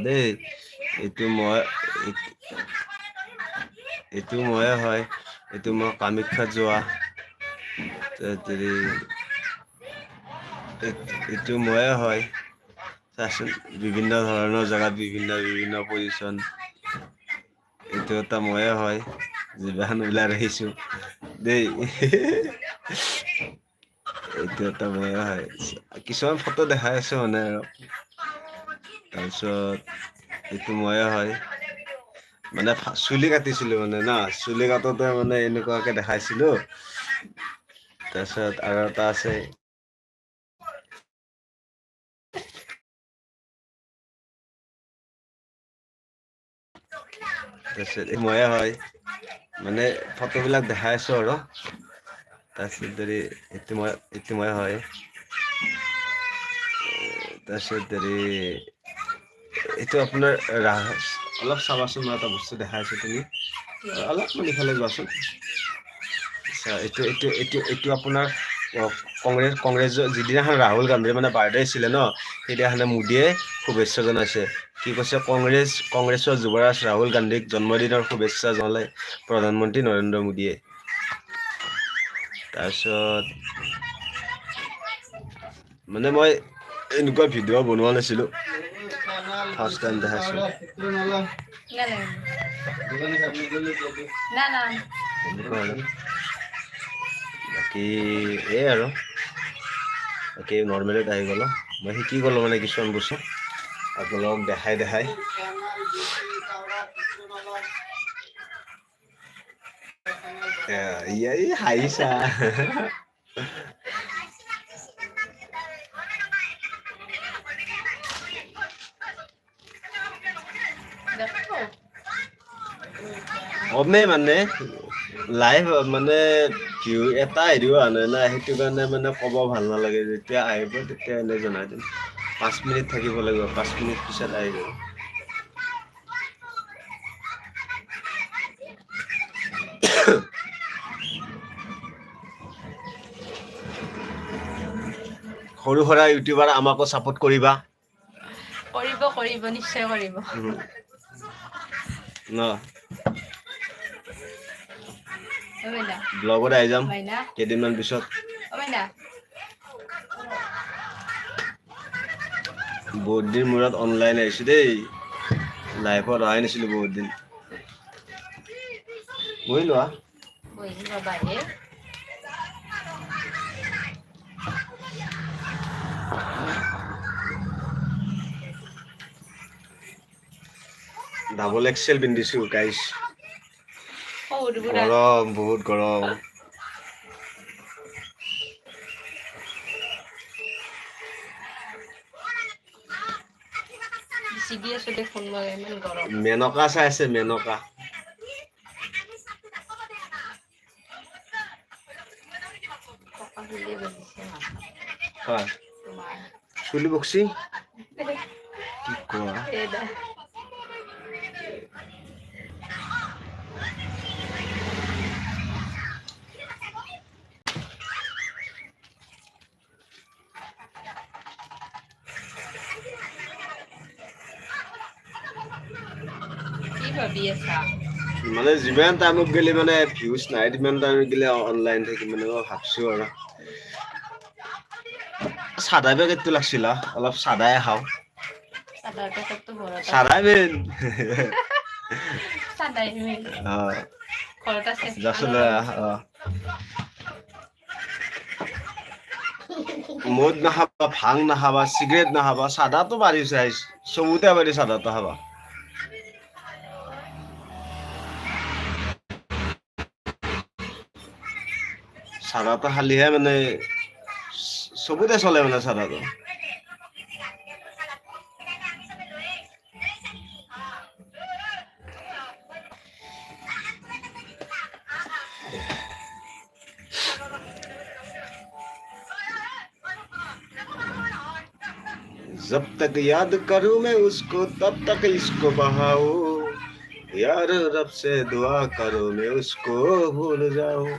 দেই এইটো মই ময়ে হয়, এইটো মই কামাখ্যাত যোৱা, এইটো ময়ে হয়। চাচোন বিভিন্ন ধৰণৰ জেগাত বিভিন্ন পজিশ্যন, এইটো এটা ময়ে হয়, জিভাখন ওলাই ৰাখিছো দেই। এইটো এটা ময়ে হয়, কিছুমান ফটো দেখাই আছো মানে আৰু। তাৰপিছত এইটো ময়ে হয়, মানে চুলি কাটিছিলো মানে না, চুলি কাটোতে মানে এনেকুৱাকে দেখাইছিলো। তাৰপিছত আৰু এটা আছে, তাৰপিছত ময়ে হয়, মানে ফটোবিলাক দেখাই আছো আৰু। তাৰপিছত এইটো ময়ে হয়। তাৰপিছত এইটো আপোনাৰ অলপ চাবাচোন, মই এটা বস্তু দেখাইছো, তুমি অলপমান ইফালে যোৱাচোন। আচ্ছা, এইটো আপোনাৰ কংগ্ৰেছৰ যিদিনাখন ৰাহুল গান্ধীৰ মানে বাৰ্থডে আছিলে ন, সেইদিনাখনে মোদীয়ে শুভেচ্ছা জনাইছে। কি কৈছে, কংগ্ৰেছৰ যুৱৰাজ ৰাহুল গান্ধীক জন্মদিনৰ শুভেচ্ছা জনালে প্ৰধানমন্ত্ৰী নৰেন্দ্ৰ মোদীয়ে। তাৰপিছত মানে মই এনেকুৱা ভিডিঅ' বনোৱা নাছিলো, ফাৰ্ষ্ট টাইম দেখাইছো। বাকী আৰু বাকী নৰ্মেলত আহি গ'ল, মই শিকি গ'লো মানে কিছুমান বস্তু আপোনালোকক দেখাই। হাঁহিছা। কমে মানে লাইভ মানে ভিউ এটা হেৰিও অহা নাই না, সেইটো কাৰণে মানে ক'ব ভাল নালাগে। যেতিয়া আহিব তেতিয়া এনেই জনাই দিম। 5 মিনিট থাকিব লাগিব, 5 মিনিট পিছত আহি যাব। সৰু সুৰা ইউটিউবাৰ আমাকো ছাপোৰ্ট কৰিবা। কৰিব নিশ্চয় কৰিব ন। ব্লগত আহি যাম কেইদিনমান পিছত। বহুত দিন মূৰত অনলাইন আহিছো দেই, লাইভত অহাই নাছিলো বহুত দিন। বহি লোৱা। ডাবল এক্সেল পিন্ধিছো গাইছ, গৰম বহুত গৰম। মেনকা চাই আছে, মেনকা। চুলি বকছি, কি কোৱা? মানে যিমান টাইমত গেলে মানে ভিউজ নাই, সিমান টাইমত গেলে অনলাইন থাকিম মানে মই ভাবছো আৰু। চাদা পেকেটটো লাগছিল, অলপ চাদাই খাওঁ। চাদাই মেইন। মদ নাখাবা, ভাং নাখাবা, চিগাৰেট নাখাবা, চাদাটো পাৰি চাই, চবুতে পাৰি চাদাটো খাবা। চাদাটো খালিহে মানে চবুতে চলে মানে চাদাটো। जब तक याद करूं मैं उसको तब तक इसको बहाऊं, यार रब से दुआ करो मैं उसको भूल जाऊं।